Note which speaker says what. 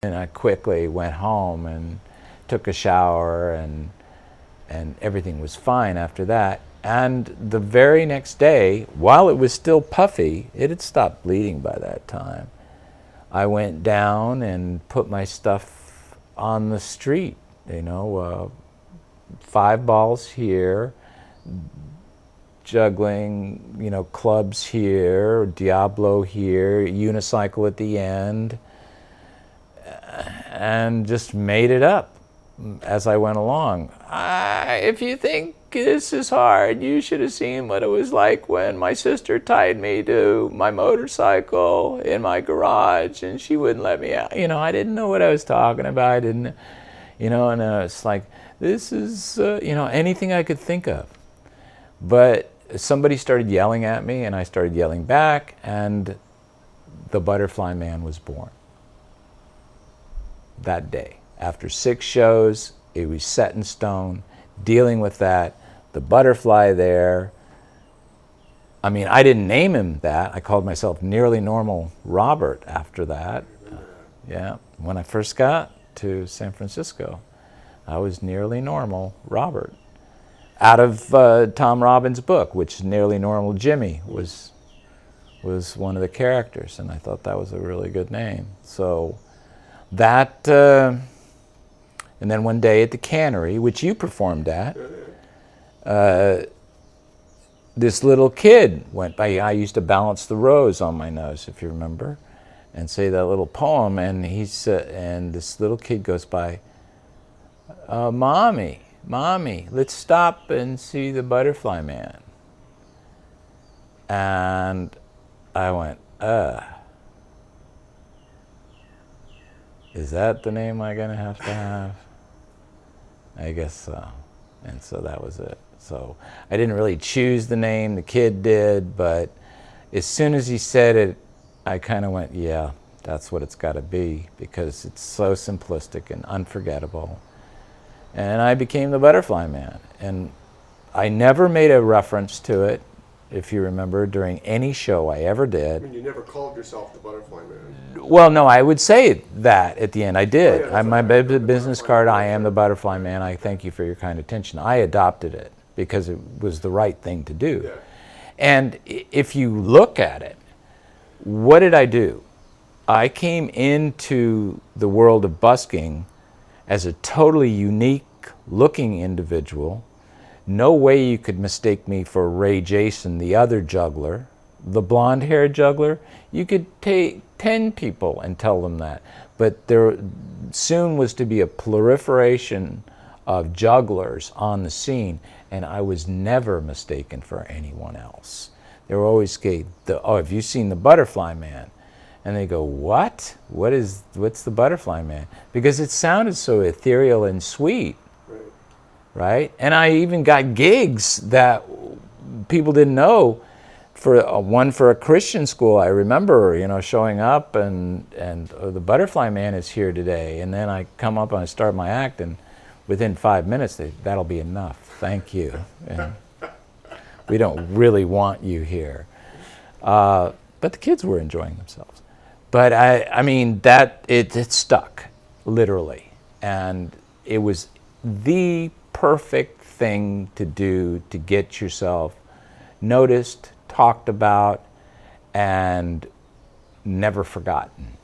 Speaker 1: And I quickly went home and took a shower, and everything was fine after that. And the very next day, while it was still puffy, it had stopped bleeding by that time, I went down and put my stuff on the street, 5 balls here, juggling, clubs here, Diablo here, unicycle at the end, and just made it up as I went along. If you think this is hard, you should have seen what it was like when my sister tied me to my motorcycle in my garage and she wouldn't let me out. I didn't know what I was talking about. I didn't, and it's like, this is, anything I could think of. But somebody started yelling at me and I started yelling back, and the Butterfly Man was born that day. After 6 shows, it was set in stone, dealing with that, the butterfly there. I mean, I didn't name him that. I called myself Nearly Normal Robert after that. Yeah, when I first got to San Francisco, I was Nearly Normal Robert. Out of Tom Robbins' book, which Nearly Normal Jimmy was one of the characters, and I thought that was a really good name. So that, and then one day at the Cannery, which you performed at, this little kid went by. I used to balance the rose on my nose, if you remember, and say that little poem, and and this little kid goes by, Mommy, let's stop and see the Butterfly Man. And I went, is that the name I'm gonna have to have? I guess so. And so that was it. So I didn't really choose the name, the kid did, but as soon as he said it, I kind of went, yeah, that's what it's got to be, because it's so simplistic and unforgettable. And I became the Butterfly Man. And I never made a reference to it, if you remember, during any show I ever did.
Speaker 2: I mean, you never called yourself the Butterfly Man.
Speaker 1: Well, no, I would say that at the end. I did.
Speaker 2: Oh, yeah,
Speaker 1: My
Speaker 2: right.
Speaker 1: business card, I am the Butterfly Man. I thank you for your kind attention. I adopted it because it was the right thing to do.
Speaker 2: Yeah.
Speaker 1: And if you look at it, what did I do? I came into the world of busking as a totally unique looking individual. No way you could mistake me for Ray Jason, the other juggler, the blonde-haired juggler. You could take 10 people and tell them that. But there soon was to be a proliferation of jugglers on the scene, and I was never mistaken for anyone else. They were always oh, have you seen the Butterfly Man? And they go, what? What's the Butterfly Man? Because it sounded so ethereal and sweet. Right? And I even got gigs that people didn't know. For one for a Christian school, I remember, showing up and the Butterfly Man is here today. And then I come up and I start my act, and within 5 minutes, that'll be enough. Thank you. And we don't really want you here. But the kids were enjoying themselves. But I mean, it stuck, literally. And it was the perfect thing to do to get yourself noticed, talked about, and never forgotten.